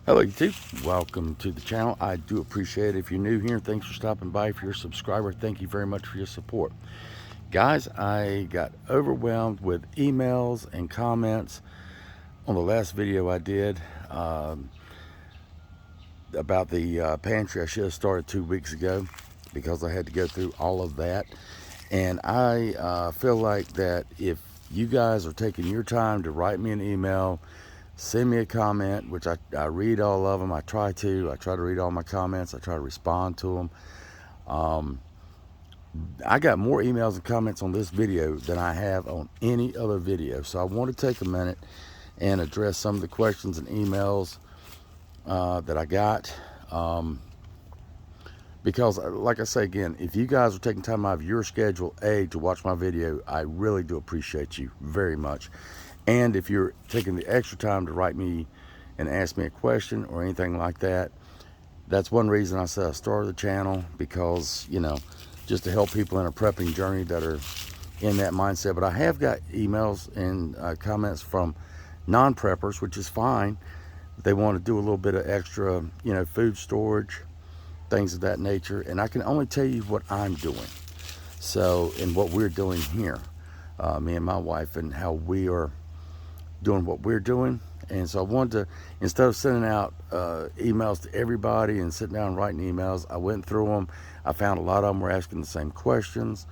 Hello YouTube, welcome to the channel. I do appreciate it. If you're new here, thanks for stopping by. If you're a subscriber, thank you very much for your support. Guys, I got overwhelmed with emails and comments on the last video I did about the pantry. I should have started 2 weeks ago because I had to go through all of that. And I feel like that if you guys are taking your time to write me an email, send me a comment, which I read all of them. I try to read all my comments. I try to respond to them. I got more emails and comments on this video than I have on any other video. So I want to take a minute and address some of the questions and emails that I got. Because like I say again, if you guys are taking time out of your schedule, to watch my video, I really do appreciate you very much. And if you're taking the extra time to write me and ask me a question or anything like that, that's one reason I said I started the channel, because, you know, just to help people in a prepping journey that are in that mindset. But I have got emails and comments from non-preppers, which is fine. They want to do a little bit of extra, you know, food storage, things of that nature. And I can only tell you what I'm doing. So, and what we're doing here, me and my wife, and how we are doing what we're doing. And so I wanted to, instead of sending out emails to everybody and sitting down and writing emails, I went through them. I found a lot of them were asking the same questions.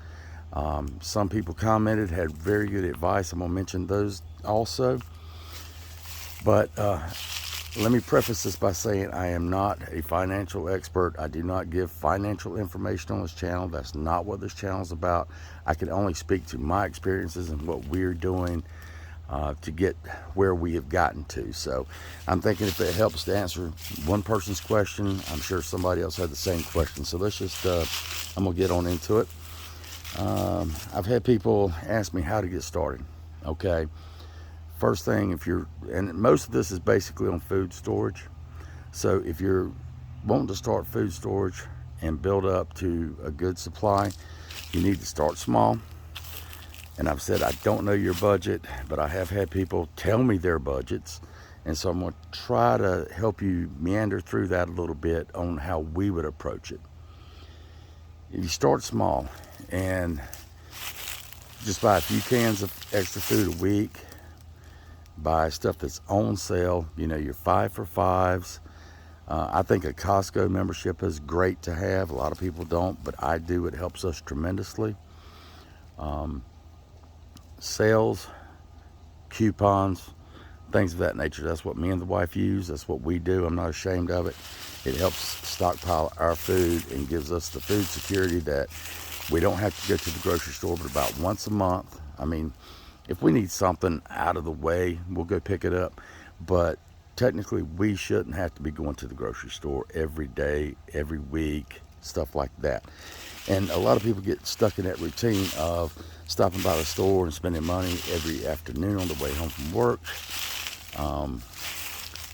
Some people commented, had very good advice. I'm gonna mention those also. But let me preface this by saying I am not a financial expert. I do not give financial information on this channel. That's not what this channel is about. I can only speak to my experiences and what we're doing to get where we have gotten to. So I'm thinking if it helps to answer one person's question, I'm sure somebody else had the same question. So let's just, I'm gonna get on into it. I've had people ask me how to get started. Okay, first thing, if you're, and most of this is basically on food storage. So if you're wanting to start food storage and build up to a good supply, you need to start small. And I've said I don't know your budget, but I have had people tell me their budgets. And so I'm going to try to help you meander through that a little bit on how we would approach it. If you start small and just buy a few cans of extra food a week, buy stuff that's on sale, you know, your 5 for 5s. I think a Costco membership is great to have. A lot of people don't, but I do. It helps us tremendously. Sales, coupons, things of that nature. That's what me and the wife use. That's what we do. I'm not ashamed of it. It helps stockpile our food and gives us the food security that we don't have to go to the grocery store but about once a month. I mean, if we need something out of the way, we'll go pick it up. But technically, we shouldn't have to be going to the grocery store every day, every week, stuff like that. And a lot of people get stuck in that routine of stopping by the store and spending money every afternoon on the way home from work.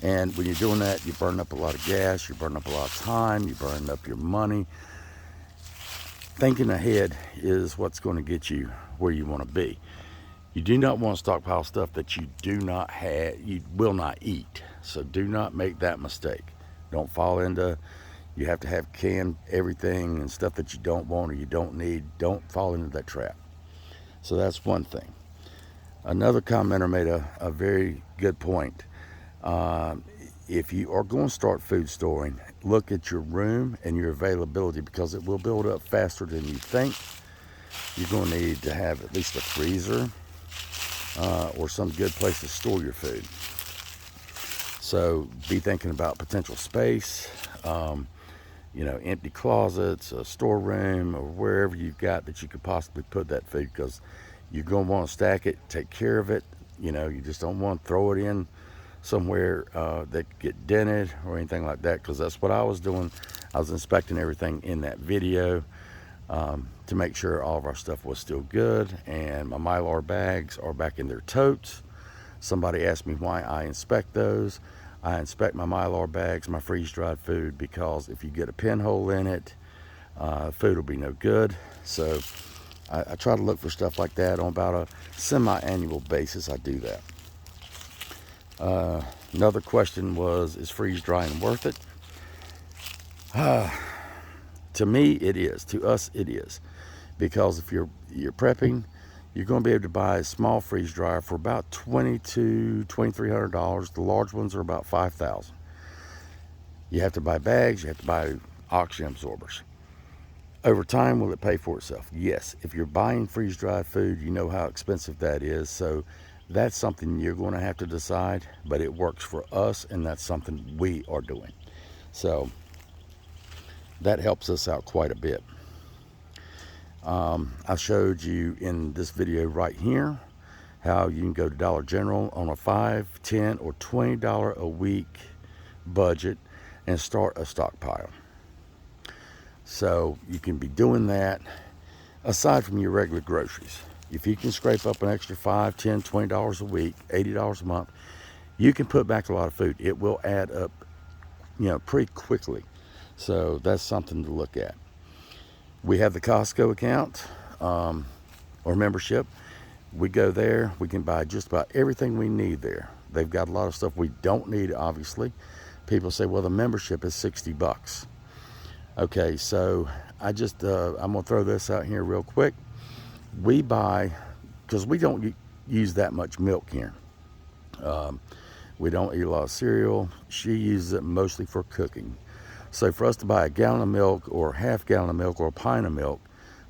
And when you're doing that, you burn up a lot of gas, you burn up a lot of time, you burn up your money. Thinking ahead is what's going to get you where you want to be. You do not want to stockpile stuff that you do not have, you will not eat. So do not make that mistake. Don't fall into, you have to have canned everything and stuff that you don't want or you don't need. Don't fall into that trap. So that's one thing. Another commenter made a very good point. If you are going to start food storing, look at your room and your availability, because it will build up faster than you think. You're going to need to have at least a freezer or some good place to store your food. So be thinking about potential space, you know, empty closets, a storeroom, or wherever you've got that you could possibly put that food, because you're going to want to stack it, take care of it. You know, you just don't want to throw it in somewhere that could get dented or anything like that, because that's what I was doing. I was inspecting everything in that video to make sure all of our stuff was still good, and my Mylar bags are back in their totes. Somebody asked me why I inspect those. I inspect my Mylar bags, my freeze-dried food, because if you get a pinhole in it, food will be no good. So I try to look for stuff like that on about a semi-annual basis. I do that. Another question was, is freeze drying worth it? To me, it is. To us, it is. Because if you're prepping, you're going to be able to buy a small freeze dryer for about $2,200 to $2,300. The large ones are about $5,000. You have to buy bags. You have to buy oxygen absorbers. Over time, will it pay for itself? Yes. If you're buying freeze-dried food, you know how expensive that is. So that's something you're going to have to decide. But it works for us, and that's something we are doing. So that helps us out quite a bit. I showed you in this video right here how you can go to Dollar General on a $5, $10, or $20 a week budget and start a stockpile. So you can be doing that aside from your regular groceries. If you can scrape up an extra $5, $10, $20 a week, $80 a month, you can put back a lot of food. It will add up, pretty quickly. So that's something to look at. We have the Costco account or membership. We go there. We can buy just about everything we need there. They've got a lot of stuff we don't need, obviously. People say, well, the membership is $60. Okay, so I'm going to throw this out here real quick. We buy, because we don't use that much milk here. We don't eat a lot of cereal. She uses it mostly for cooking. So for us to buy a gallon of milk or half gallon of milk or a pint of milk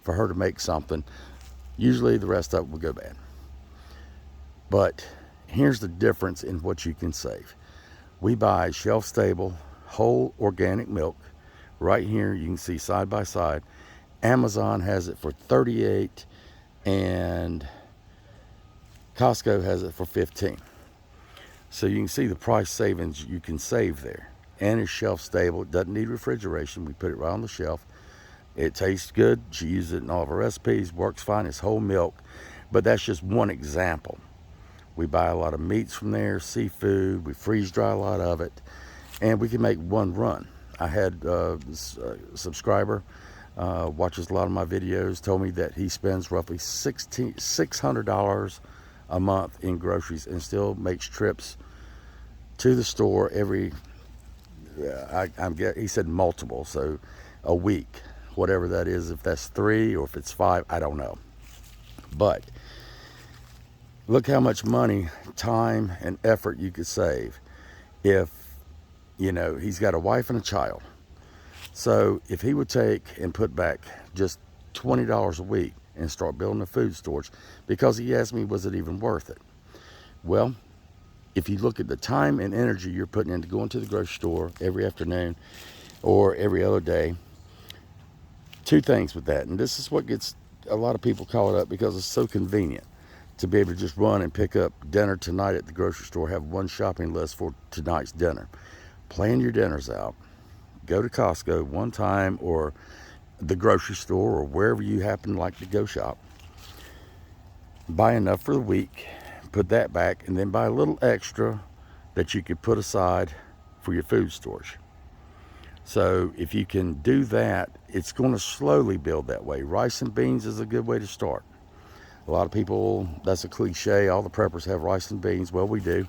for her to make something, usually the rest of it will go bad. But here's the difference in what you can save. We buy shelf-stable, whole organic milk. Right here, you can see side by side. Amazon has it for $38 and Costco has it for $15. So you can see the price savings you can save there. And it's shelf stable. It doesn't need refrigeration. We put it right on the shelf. It tastes good. She uses it in all of her recipes. Works fine. It's whole milk. But that's just one example. We buy a lot of meats from there, seafood. We freeze dry a lot of it. And we can make one run. I had a subscriber, watches a lot of my videos, told me that he spends roughly $600 a month in groceries and still makes trips to the store every he said multiple, so a week, whatever that is, if that's 3 or if it's 5, I don't know. But look how much money, time, and effort you could save if, he's got a wife and a child. So if he would take and put back just $20 a week and start building a food storage, because he asked me, was it even worth it? Well, if you look at the time and energy you're putting into going to the grocery store every afternoon or every other day, two things with that. And this is what gets a lot of people caught up, because it's so convenient to be able to just run and pick up dinner tonight at the grocery store, have one shopping list for tonight's dinner. Plan your dinners out. Go to Costco one time or the grocery store or wherever you happen to like to go shop. Buy enough for the week. Put that back, and then buy a little extra that you could put aside for your food storage. So if you can do that, it's going to slowly build that way. Rice and beans is a good way to start. A lot of people, that's a cliche, all the preppers have rice and beans. Well, we do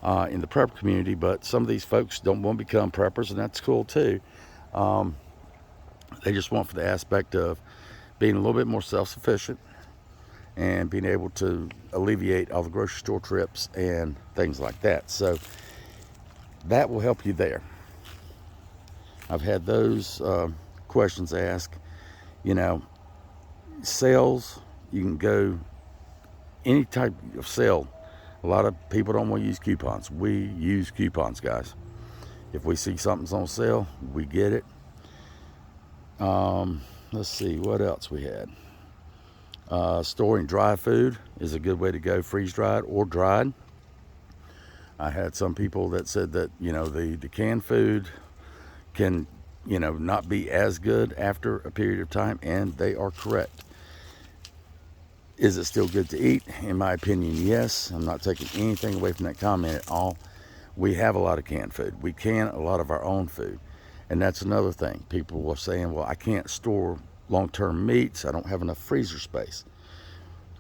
in the prepper community, but some of these folks don't want to become preppers, and that's cool too. They just want for the aspect of being a little bit more self-sufficient and being able to alleviate all the grocery store trips and things like that. So that will help you there. I've had those questions asked. Sales, you can go any type of sale. A lot of people don't want to use coupons. We use coupons, guys. If we see something's on sale, we get it. Let's see what else we had. Storing dry food is a good way to go, freeze-dried or dried. I had some people that said that, the canned food can, not be as good after a period of time, and they are correct. Is it still good to eat? In my opinion, yes. I'm not taking anything away from that comment at all. We have a lot of canned food. We can a lot of our own food. And that's another thing. People were saying, well, I can't store long-term meats. I don't have enough freezer space.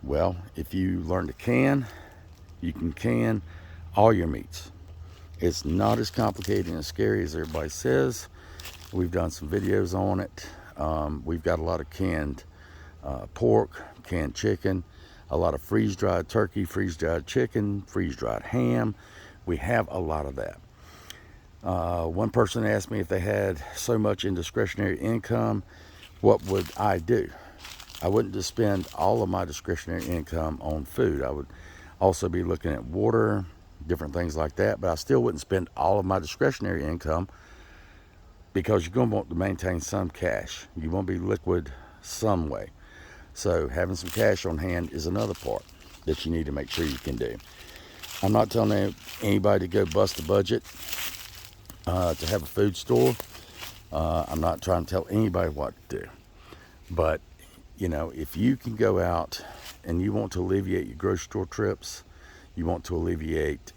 Well, if you learn to can, you can can all your meats. It's not as complicated and as scary as everybody says. We've done some videos on it. We've got a lot of canned pork, canned chicken, a lot of freeze-dried turkey, freeze-dried chicken, freeze-dried ham. We have a lot of that. One person asked me if they had so much in discretionary income, what would I do? I wouldn't just spend all of my discretionary income on food. I would also be looking at water, different things like that, but I still wouldn't spend all of my discretionary income, because you're going to want to maintain some cash. You want to be liquid some way. So having some cash on hand is another part that you need to make sure you can do. I'm not telling anybody to go bust a budget to have a food store. I'm not trying to tell anybody what to do. But, you know, if you can go out and you want to alleviate your grocery store trips, you want to alleviate,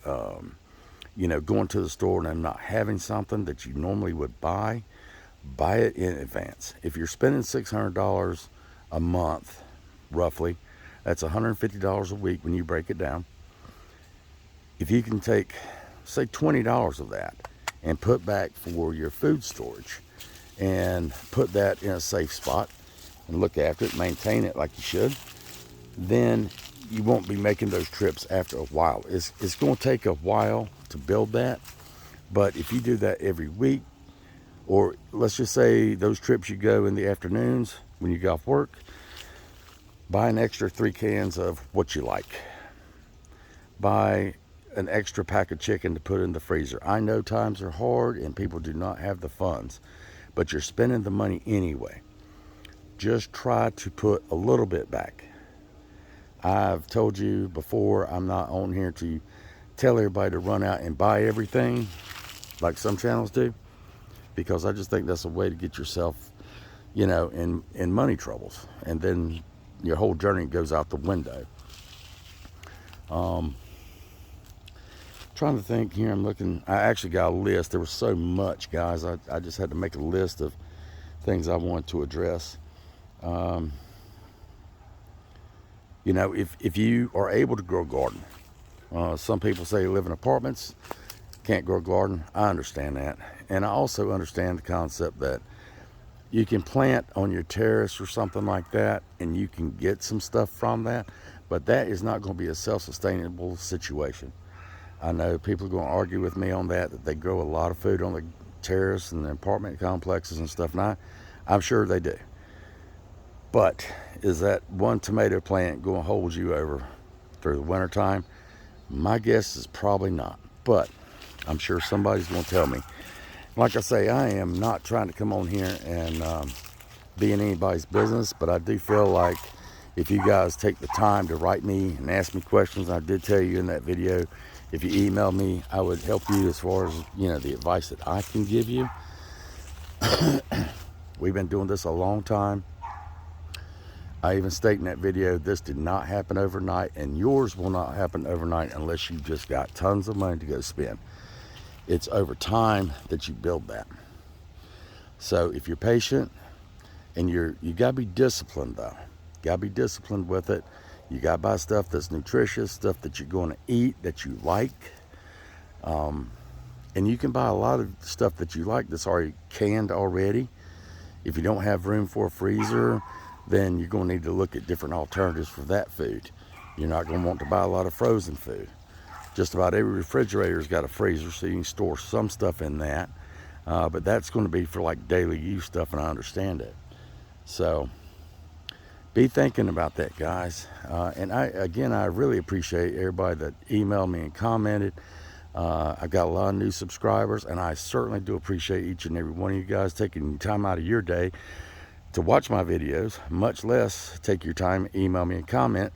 you know, going to the store and not having something that you normally would buy it in advance. If you're spending $600 a month, roughly, that's $150 a week when you break it down. If you can take, say, $20 of that and put back for your food storage and put that in a safe spot and look after it, maintain it like you should, then you won't be making those trips after a while. It's going to take a while to build that, but if you do that every week, or let's just say those trips you go in the afternoons when you get off work, buy an extra 3 cans of what you like. Buy an extra pack of chicken to put in the freezer. I know times are hard and people do not have the funds, but you're spending the money anyway. Just try to put a little bit back. I've told you before, I'm not on here to tell everybody to run out and buy everything like some channels do, because I just think that's a way to get yourself, you know, in money troubles, and then your whole journey goes out the window. Trying to think here, I'm looking, I actually got a list. There was so much, guys. I just had to make a list of things I wanted to address. You know, if you are able to grow a garden, some people say live in apartments, can't grow a garden. I understand that. And I also understand the concept that you can plant on your terrace or something like that, and you can get some stuff from that, but that is not going to be a self-sustainable situation. I know people are going to argue with me on that they grow a lot of food on the terrace and the apartment complexes and stuff, and I'm sure they do. But is that one tomato plant going to hold you over through the winter time? My guess is probably not, but I'm sure somebody's going to tell me. Like I say, I am not trying to come on here and be in anybody's business, but I do feel like if you guys take the time to write me and ask me questions, I did tell you in that video, if you email me, I would help you as far as, you know, the advice that I can give you. We've been doing this a long time. I even state in that video, this did not happen overnight, and yours will not happen overnight unless you just got tons of money to go spend. It's over time that you build that. So if you're patient, and you gotta be disciplined though. You gotta be disciplined with it. You gotta buy stuff that's nutritious, stuff that you're gonna eat, that you like. And you can buy a lot of stuff that you like that's already canned already. If you don't have room for a freezer, then you're going to need to look at different alternatives for that food. You're not going to want to buy a lot of frozen food. Just about every refrigerator's got a freezer, so you can store some stuff in that. But that's going to be for like daily use stuff, and I understand it. So be thinking about that, guys. And I really appreciate everybody that emailed me and commented. I got a lot of new subscribers, and I certainly do appreciate each and every one of you guys taking time out of your day to watch my videos, much less take your time, email me and comment.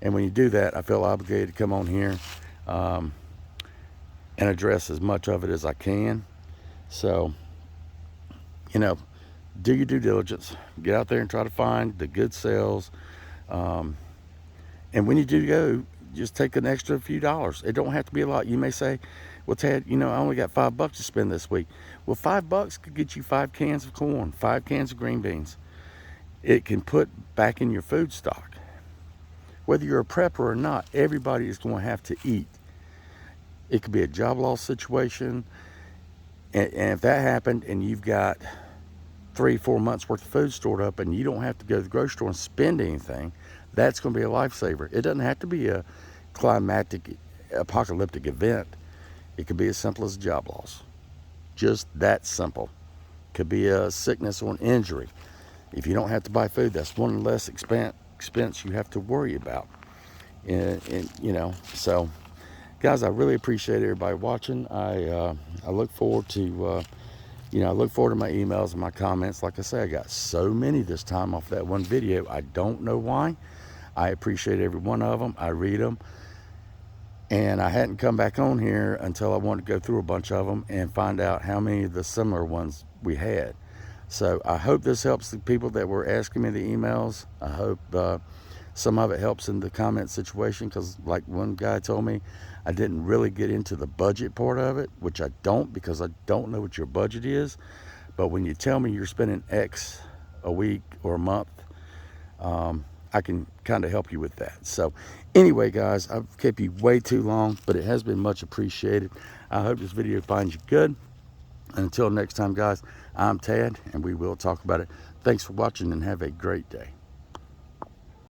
And when you do that, I feel obligated to come on here and address as much of it as I can. So, you know, do your due diligence. Get out there and try to find the good sales. And when you do go, just take an extra few dollars. It don't have to be a lot. You may say, well, Ted, you know, I only got $5 to spend this week. Well, $5 could get you 5 cans of corn, 5 cans of green beans. It can put back in your food stock. Whether you're a prepper or not, everybody is going to have to eat. It could be a job loss situation. And if that happened and you've got 3-4 months worth of food stored up and you don't have to go to the grocery store and spend anything, that's going to be a lifesaver. It doesn't have to be a climatic, apocalyptic event. It could be as simple as a job loss. Just that simple. Could be a sickness or an injury. If you don't have to buy food, that's one less expense you have to worry about. And you know, so guys, I really appreciate everybody watching. I look forward to I look forward to my emails and my comments. Like I say, I got so many this time off that one video. I don't know why. I appreciate every one of them. I read them. And I hadn't come back on here until I wanted to go through a bunch of them and find out how many of the similar ones we had. So I hope this helps the people that were asking me the emails. I hope some of it helps in the comment situation, because like one guy told me, I didn't really get into the budget part of it, which I don't, because I don't know what your budget is. But when you tell me you're spending X a week or a month, I can kind of help you with that. So anyway, guys, I've kept you way too long, but it has been much appreciated. I hope this video finds you good. And until next time, guys, I'm Tad, and we will talk about it. Thanks for watching, and have a great day.